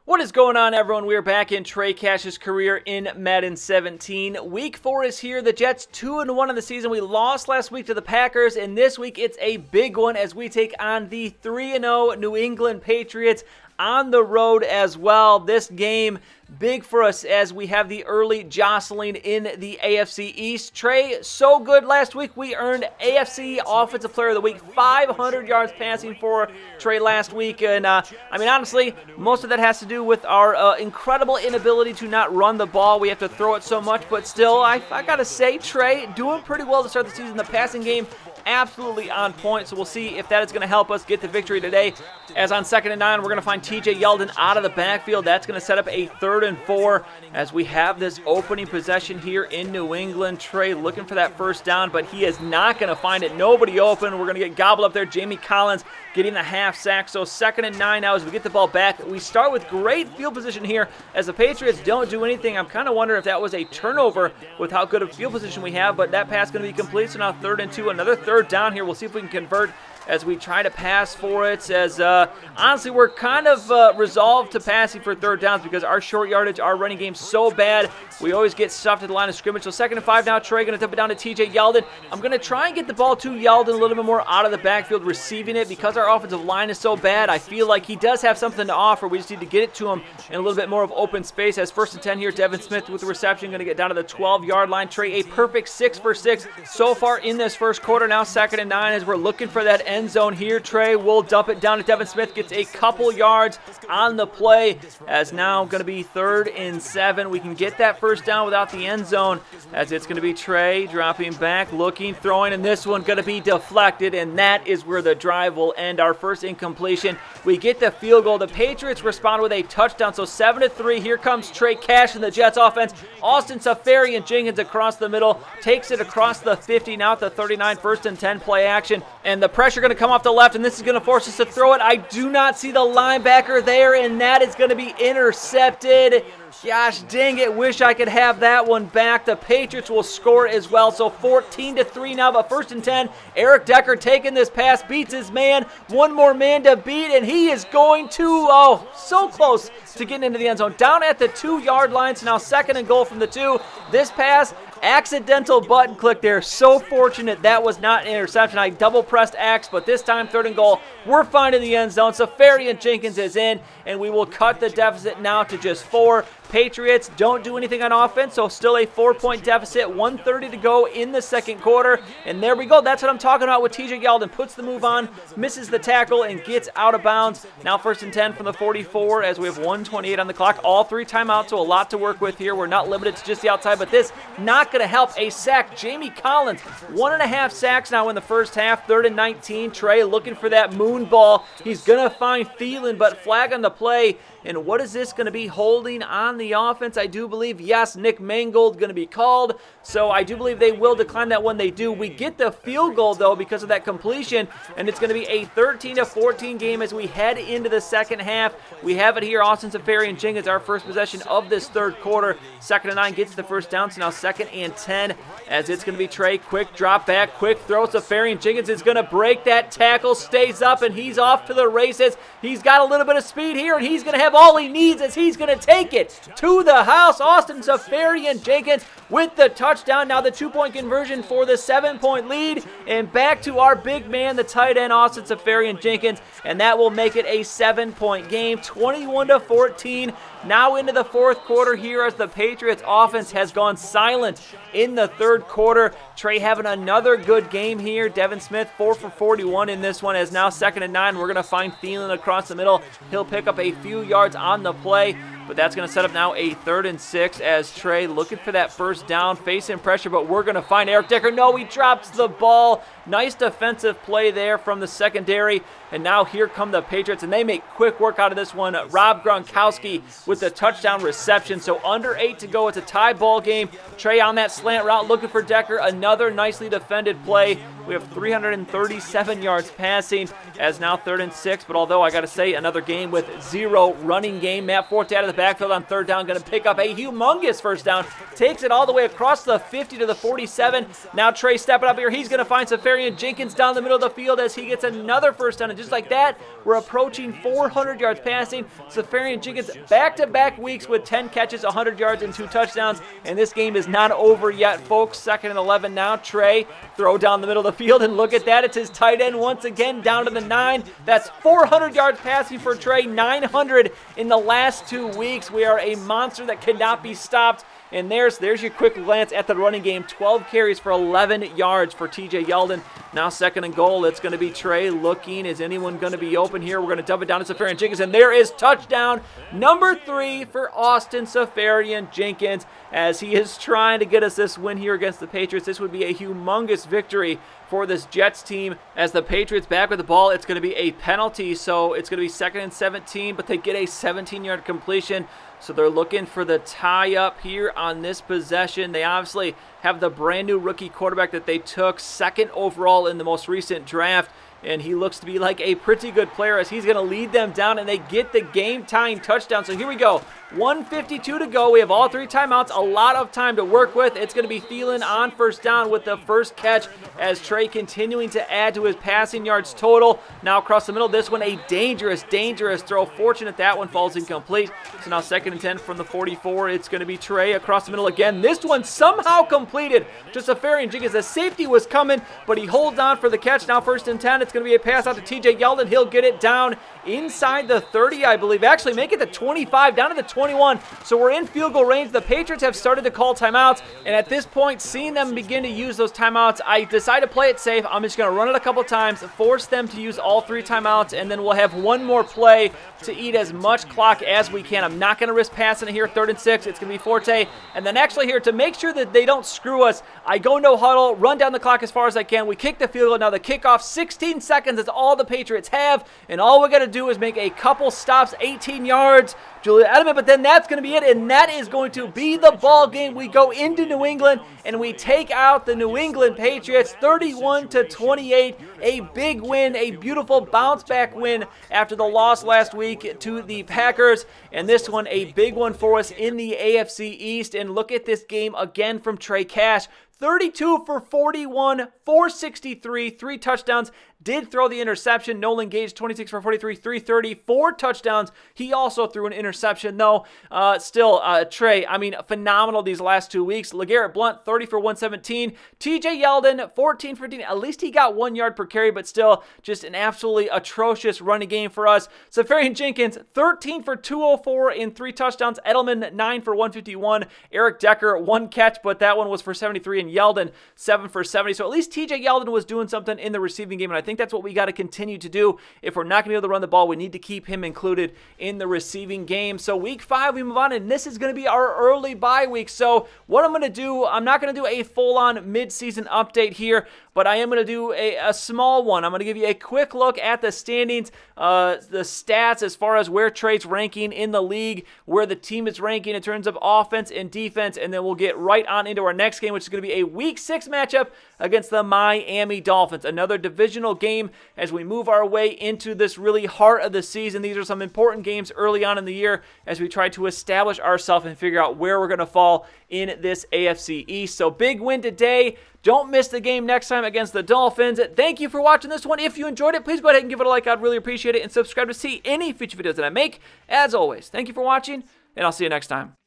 What is going on, everyone? We are back in Trey Cash's career in Madden 17. Week 4 is here. The Jets 2-1 in the season. We lost last week to the Packers, and this week it's a big one as we take on the 3-0 New England Patriots on the road as well. This game big for us as we have the early jostling in the AFC East. Trey, so good last week. We earned AFC Offensive Player of the Week, 500 yards passing for Trey last week. And, honestly, most of that has to do with our incredible inability to not run the ball. We have to throw it so much, but still, I got to say, Trey, doing pretty well to start the season. The passing game, absolutely on point, so we'll see if that is going to help us get the victory today. As on 2nd and 9, we're going to find TJ Yeldon out of the backfield. That's going to set up a 3rd and 4 as we have this opening possession here in New England. Trey looking for that first down, but he is not going to find it. Nobody open. We're going to get gobbled up there. Jamie Collins getting the half sack. So 2nd and 9 now as we get the ball back. We start with great field position here as the Patriots don't do anything. I'm kind of wondering if that was a turnover with how good of field position we have, but that pass going to be complete. So now 3rd and 2, another 3rd down here. We'll see if we can convert as we try to pass for it. As honestly, we're kind of resolved to passing for 3rd downs because our short yardage, our running game's so bad. We always get stuffed at the line of scrimmage. So 2nd and 5 now. Trey going to dump it down to TJ Yeldon. I'm going to try and get the ball to Yeldon a little bit more out of the backfield receiving it because our offensive line is so bad. I feel like he does have something to offer. We just need to get it to him in a little bit more of open space. As 1st and 10 here, Devin Smith with the reception going to get down to the 12-yard line. Trey, a perfect 6 for 6 so far in this first quarter. Now 2nd and 9 as we're looking for that end zone here. Trey will dump it down to Devin Smith, gets a couple yards on the play, as now going to be 3rd and 7. We can get that first down without the end zone, as it's going to be Trey dropping back, looking, throwing, and this one going to be deflected, and that is where the drive will end. Our first incompletion. We get the field goal. The Patriots respond with a touchdown, so 7-3. Here comes Trey Cash in the Jets offense. Austin Seferian-Jenkins across the middle, takes it across the 50, now at the 39, 1st and 10 play action, and the pressure going to come off the left, and this is going to force us to throw it. I do not see the linebacker there, and that is going to be intercepted. Gosh dang it, wish I could have that one back. The Patriots will score as well, so 14-3 now, but 1st and 10. Eric Decker taking this pass, beats his man. One more man to beat, and he is going to, so close to getting into the end zone. Down at the 2-yard line, so now 2nd and goal from the 2. This pass, accidental button click there. So fortunate that was not an interception. I double pressed X, but this time 3rd and goal. We're finding the end zone. Seferian-Jenkins is in, and we will cut the deficit now to just 4. Patriots don't do anything on offense, so still a 4-point deficit, 1:30 to go in the second quarter. And there we go. That's what I'm talking about with TJ Yeldon. Puts the move on, misses the tackle, and gets out of bounds. Now 1st and 10 from the 44 as we have 1:28 on the clock. All 3 timeouts, so a lot to work with here. We're not limited to just the outside, but this not going to help. A sack. Jamie Collins, 1.5 sacks now in the first half. 3rd and 19. Trey looking for that moon ball. He's going to find Thielen, but flag on the play. And what is this going to be? Holding on the offense, I do believe. Yes, Nick Mangold going to be called. So I do believe they will decline that when they do. We get the field goal, though, because of that completion. And it's going to be a 13-14 game as we head into the second half. We have it here. Austin Seferian-Jenkins, our first possession of this 3rd quarter. 2nd and 9 gets the first down. So now 2nd and 10 as it's going to be Trey. Quick drop back, quick throw. Seferian-Jenkins is going to break that tackle, stays up, and he's off to the races. He's got a little bit of speed here, and he's going to have all he needs as he's going to take it to the house. Austin Seferian-Jenkins with the touchdown. Now the 2-point conversion for the 7-point lead. And back to our big man, the tight end, Austin Seferian-Jenkins. And that will make it a 7-point game, 21-14. Now into the 4th quarter here as the Patriots offense has gone silent in the 3rd quarter. Trey having another good game here. Devin Smith 4 for 41 in this one as now 2nd and 9. We're going to find Thielen across the middle. He'll pick up a few yards on the play. But that's going to set up now a 3rd and 6 as Trey looking for that first down, facing pressure, but we're going to find Eric Decker. No, he drops the ball. Nice defensive play there from the secondary. And now here come the Patriots, and they make quick work out of this one. Rob Gronkowski with the touchdown reception. So under 8 to go. It's a tie ball game. Trey on that slant route looking for Decker. Another nicely defended play. We have 337 yards passing as now 3rd and 6. But although I got to say, another game with 0 running game. Matt Forte out of the backfield on 3rd down, going to pick up a humongous 1st down. Takes it all the way across the 50 to the 47. Now Trey stepping up here. He's going to find Safarian Jenkins down the middle of the field as he gets another 1st down. And just like that, we're approaching 400 yards passing. Safarian Jenkins back-to-back weeks with 10 catches, 100 yards, and 2 touchdowns. And this game is not over yet, folks. 2nd and 11 now. Trey, throw down the middle of the field, and look at that. It's his tight end once again down to the 9. That's 400 yards passing for Trey, 900 in the last 2 weeks. We are a monster that cannot be stopped. And there's your quick glance at the running game. 12 carries for 11 yards for TJ Yeldon. Now 2nd and goal. It's going to be Trey looking. Is anyone going to be open here? We're going to dump it down to Safarian Jenkins. And there is touchdown number 3 for Austin Safarian Jenkins as he is trying to get us this win here against the Patriots. This would be a humongous victory for this Jets team. As the Patriots back with the ball, it's going to be a penalty. So it's going to be 2nd and 17, but they get a 17-yard completion. So they're looking for the tie-up here on this possession. They obviously have the brand-new rookie quarterback that they took 2nd overall in the most recent draft. And he looks to be like a pretty good player as he's going to lead them down, and they get the game-tying touchdown. So here we go. 1:52 to go. We have all 3 timeouts. A lot of time to work with. It's going to be Thielen on 1st down with the 1st catch as Trey continuing to add to his passing yards total. Now across the middle, this one a dangerous throw. Fortunate that one falls incomplete. So now 2nd and 10 from the 44. It's going to be Trey across the middle again. This one somehow completed to Safarian Jenkins. The safety was coming, but he holds on for the catch. Now 1st and 10. It's going to be a pass out to TJ Yeldon. He'll get it down inside the 30, I believe. Actually, make it the 25, down to the 21. So we're in field goal range. The Patriots have started to call timeouts, and at this point, seeing them begin to use those timeouts, I decided to play it safe. I'm just going to run it a couple times, force them to use all 3 timeouts, and then we'll have one more play to eat as much clock as we can. I'm not going to risk passing it here. 3rd and 6. It's going to be Forte. And then actually here, to make sure that they don't screw us, I go no huddle, run down the clock as far as I can. We kick the field goal. Now the kickoff, 16 seconds is all the Patriots have, and all we got to do is make a couple stops, 18 yards. Julian Edelman, but then that's going to be it, and that is going to be the ball game. We go into New England, and we take out the New England Patriots 31-28. A big win, a beautiful bounce-back win after the loss last week to the Packers, and this one a big one for us in the AFC East. And look at this game again from Trey Cash. 32 for 41, 463, 3 touchdowns. Did throw the interception. Nolan Gage, 26 for 43, 330, 4 touchdowns. He also threw an interception, though. Trey, I mean, phenomenal these last 2 weeks. LeGarrette Blount, 30 for 117. TJ Yeldon, 14 for 15. At least he got 1 yard per carry, but still just an absolutely atrocious running game for us. Safarian Jenkins, 13 for 204 in 3 touchdowns. Edelman, 9 for 151. Eric Decker, 1 catch, but that one was for 73. And Yeldon, 7 for 70. So at least TJ Yeldon was doing something in the receiving game, and I think that's what we got to continue to do. If we're not going to be able to run the ball, we need to keep him included in the receiving game. So week 5, we move on, and this is going to be our early bye week. So what I'm going to do, I'm not going to do a full-on mid-season update here, but I am going to do a small one. I'm going to give you a quick look at the standings, the stats as far as where Trey's ranking in the league, where the team is ranking in terms of offense and defense, and then we'll get right on into our next game, which is going to be a Week 6 matchup against the Miami Dolphins. Another divisional game as we move our way into this really heart of the season. These are some important games early on in the year as we try to establish ourselves and figure out where we're going to fall in this AFC East. So big win today. Don't miss the game next time against the Dolphins. Thank you for watching this one. If you enjoyed it, please go ahead and give it a like. I'd really appreciate it. And subscribe to see any future videos that I make. As always, thank you for watching, and I'll see you next time.